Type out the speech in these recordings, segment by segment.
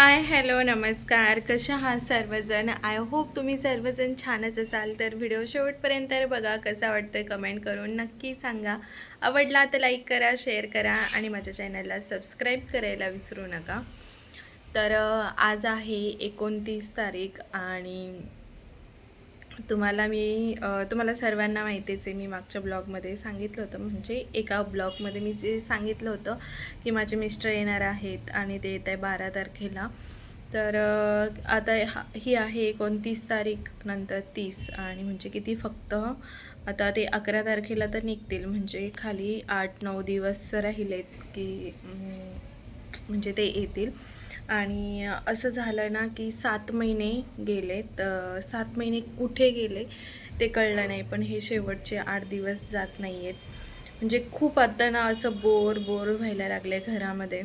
Hi hello नमस्कार. कशा आहात सर्वजण. आय होप तुम्ही सर्वजण छानच असाल. तर व्हिडिओ शेवटपर्यंत बघा. कसा वाटतोय कमेंट करून नक्की सांगा. आवडला तर लाईक करा, शेअर करा आणि माझ्या चॅनलला सबस्क्राईब करायला विसरू नका. तर आज आहे 29 तारीख आणि तुम्हाला सर्वांना माहितीच आहे. मी मागच्या ब्लॉगमध्ये सांगितलं होतं, म्हणजे एका ब्लॉगमध्ये मी जे सांगितलं होतं की माझे मिस्टर येणार आहेत आणि ते येत आहे 12 तारखेला. तर आता ही आहे 29 तारीख, नंतर 30 आणि म्हणजे किती फक्त आता ते 11 तारखेला तर निघतील, म्हणजे खाली 8-9 दिवस राहिलेत की म्हणजे ते येतील. आणि असं झालं ना की 7 महिने गेले. तर 7 महिने कुठे गेले ते कळलं नाही, पण हे शेवटचे 8 दिवस जात नाही आहेत. म्हणजे खूप आता ना असं बोर व्हायला लागलं आहे घरामध्ये.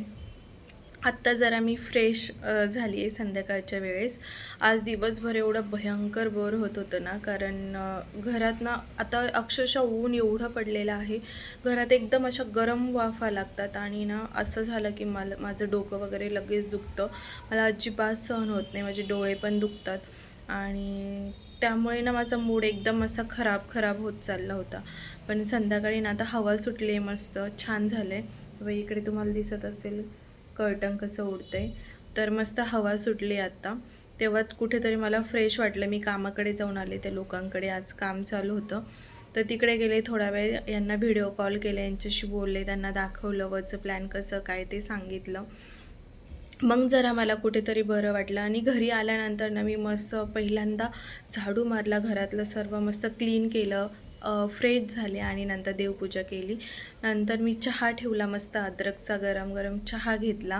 आत्ता जरा मी फ्रेश झाली आहे संध्याकाळच्या वेळेस. आज दिवसभर एवढं भयंकर बोर होत होतं ना, कारण घरात ना आता अक्षरशः ऊन एवढं पडलेलं आहे. घरात एकदम अशा गरम वाफा लागतात आणि ना असं झालं की माझं डोकं वगैरे लगेच दुखतं. मला अजिबात सहन होत नाही. माझे डोळे पण दुखतात आणि त्यामुळे ना माझा मूड एकदम असा खराब होत चालला होता. पण संध्याकाळी ना आता हवा सुटली आहे, मस्त छान झालं आहे. व इकडे तुम्हाला दिसत असेल कर्टन कसं उडतंय. तर मस्त हवा सुटली आत्ता. तेव्हाच कुठेतरी मला फ्रेश वाटलं. मी कामाकडे जाऊन आले, त्या लोकांकडे आज काम चालू होतं. तर तिकडे गेले, थोडा वेळ यांना व्हिडिओ कॉल केले, यांच्याशी बोलले, त्यांना दाखवलं वरचं प्लॅन कसं काय ते सांगितलं. मग जरा मला कुठेतरी बरं वाटलं आणि घरी आल्यानंतर ना मी मस्त पहिल्यांदा झाडू मारला, घरातलं सर्व मस्त क्लीन केलं, फ्रेश झाले आणि नंतर देवपूजा केली. नंतर मी चहा ठेवला, मस्त अद्रकचा गरम गरम चहा घेतला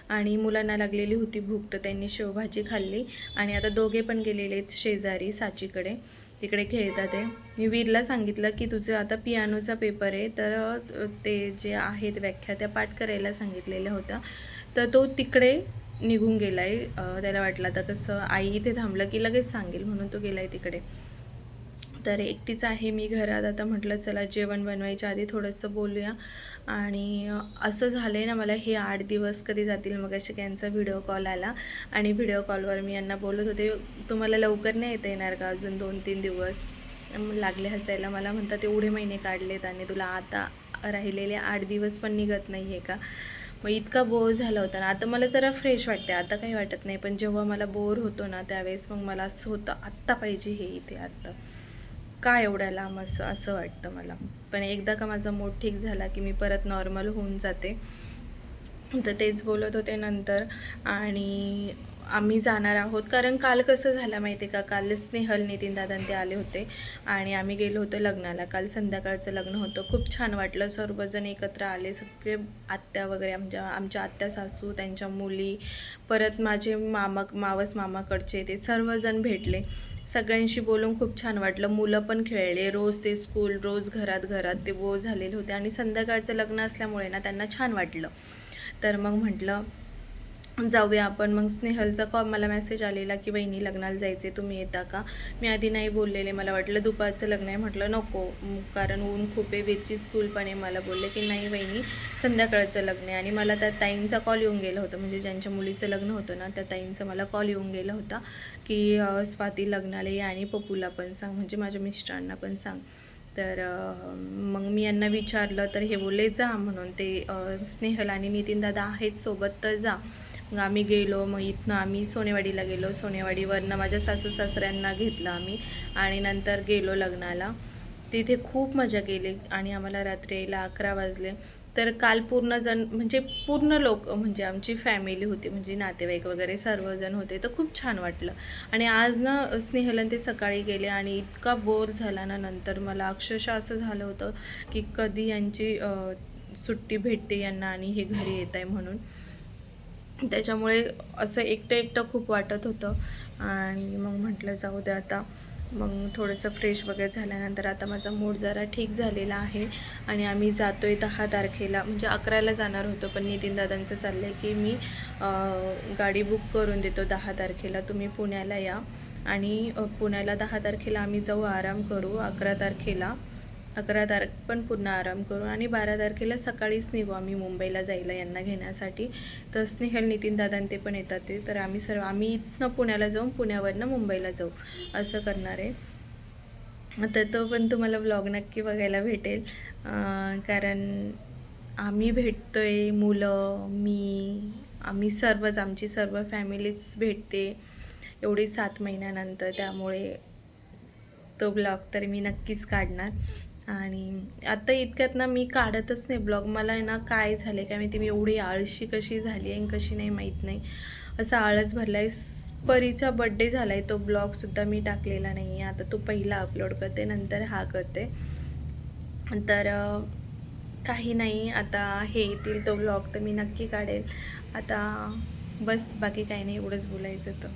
आणि मुलांना लागलेली होती भूक, तर त्यांनी शेवभाजी खाल्ली. आणि आता दोघे पण गेलेले आहेत शेजारी साचीकडे, तिकडे खेळतात आहे. मी वीरला सांगितलं की तुझं आता पियानोचा पेपर आहे, तर ते जे आहेत व्याख्या त्या पाठ करायला सांगितलेल्या होत्या. तर तो तिकडे निघून गेला आहे. त्याला वाटलं आता कसं आई इथे थांबलं की लगेच सांगेल, म्हणून तो गेला आहे तिकडे. तर एकटीच आहे मी घरात. आता म्हटलं चला जेवण बनवायच्या आधी थोडंसं बोलूया. आणि असं झालं आहे ना, मला हे 8 दिवस कधी जातील. मग अशी यांचा व्हिडिओ कॉल आला आणि व्हिडिओ कॉलवर मी यांना बोलत होते, तुम्हाला लवकर नाही येता येणार का, अजून 2-3 दिवस लागले हसायला. मला म्हणतात एवढे महिने काढलेत आणि तुला आता राहिलेले 8 दिवस पण निघत नाही आहे का. मग इतका बोर झाला होता ना. आता मला जरा फ्रेश वाटते, आता काही वाटत नाही. पण जेव्हा मला बोर होतो ना त्यावेळेस मग मला असं होतं आत्ता पाहिजे हे इथे आत्ता, का एवढ्या लांब, असं असं वाटतं मला. पण एकदा का माझा मूड ठीक झाला की मी परत नॉर्मल होऊन जाते. तर तेच बोलत होते नंतर. आणि आम्ही जाणार आहोत, कारण काल कसं झालं माहिती आहे का, काल स्नेहल नितीन दादा ते आले होते आणि आम्ही गेलो होतो लग्नाला. काल संध्याकाळचं लग्न होतं, खूप छान वाटलं. सर्वजण एकत्र आले, सगळे आत्या वगैरे, आमच्या आत्या सासू, त्यांच्या मुली, परत माझे मावस मामाकडचे ते सर्वजण भेटले. सगळ्यांशी बोलून खूप छान वाटलं. मुलं पण खेळले, रोज ते स्कूल, रोज घरात ते बोर झालेले होते आणि संध्याकाळचं लग्न असल्यामुळे ना त्यांना छान वाटलं. तर मग म्हटलं जाऊया आपण. मग स्नेहलचा मला मेसेज आलेला की वहिनी लग्नाला जायचे, तुम्ही येता का. मी आधी नाही बोललेले, मला वाटलं दुपारचं लग्न आहे. म्हटलं नको, कारण ऊन खूप आहे, वेची स्कूल पण आहे. मला बोलले की नाही वहिनी संध्याकाळचं लग्न आहे. आणि मला त्या ताईंचा कॉल येऊन गेला होता, म्हणजे ज्यांच्या मुलीचं लग्न होतं ना त्या ताईंचा मला कॉल येऊन गेला होता की स्वाती लग्नाला ये आणि पप्पूला पण सांग, म्हणजे माझ्या मिस्टरांना पण सांग. तर मग मी यांना विचारलं तर हे बोलले जा म्हणून. ते स्नेहल आणि नितीन दादा आहेत सोबत, तर जा. मग आम्ही गेलो. मग इथनं आम्ही सोनेवाडीला गेलो. सोनेवाडीवरनं माझ्या सासू सासऱ्यांना घेतलं आम्ही आणि नंतर गेलो लग्नाला. तिथे खूप मजा केली आणि आम्हाला रात्री यायला 11 वाजले. तर काल पूर्ण जण, म्हणजे पूर्ण लोक, म्हणजे आमची फॅमिली होती, म्हणजे नातेवाईक वगैरे सर्वजण होते. तर खूप छान वाटलं. आणि आज ना स्नेहलन ते सकाळी गेले आणि इतका बोर झाला ना नंतर मला, अक्षरशः असं झालं होतं की कधी यांची सुट्टी भेटते यांना आणि हे घरी येत आहे म्हणून. त्याच्यामुळे असं एकटं खूप वाटत होतं. आणि मग म्हटलं जाऊ दे आता. मग थोडंसं फ्रेश वगैरे झाल्यानंतर आता माझा मूड जरा ठीक झालेला आहे आणि आम्ही जातो आहे 10 तारखेला. म्हणजे 11ला जाणार होतो, पण नितीन दादांचं चाललं आहे की मी गाडी बुक करून देतो 10 तारखेला, तुम्ही पुण्याला या. आणि पुण्याला 10 तारखेला आम्ही जाऊ, आराम करू. 11 तारखेला 11 तारीख पण पूर्ण आराम करू आणि 12 तारखेला सकाळीच निघू आम्ही मुंबईला जायला यांना घेण्यासाठी. तर स्नेहल, नितीन दादा आणि ते पण येतात ते. तर आम्ही इथनं पुण्याला जाऊन पुण्यावरनं मुंबईला जाऊ असं करणार आहे. तर तो पण तुम्हाला व्लॉग नक्की बघायला भेटेल, कारण आम्ही भेटतो आहे, मुलं, मी, आम्ही सर्वच, आमची सर्व फॅमिलीच भेटते एवढी 7 महिन्यानंतर. त्यामुळे तो ब्लॉग तर मी नक्कीच काढणार. आणि आता इतक्यात ना मी काढतच नाही ब्लॉग. मला आहे ना काय झालं काय माहिती, मी एवढी आळशी कशी झाली आहे कशी नाही माहीत नाही, असा आळस भरला आहे. परीचा बड्डे झाला आहे, तो ब्लॉगसुद्धा मी टाकलेला नाही आहे. आता तो पहिला अपलोड करते, नंतर हा करते. तर काही नाही, आता हे येतील तो ब्लॉग तर मी नक्की काढेल. आता बस, बाकी काही नाही, एवढंच बोलायचं होतं.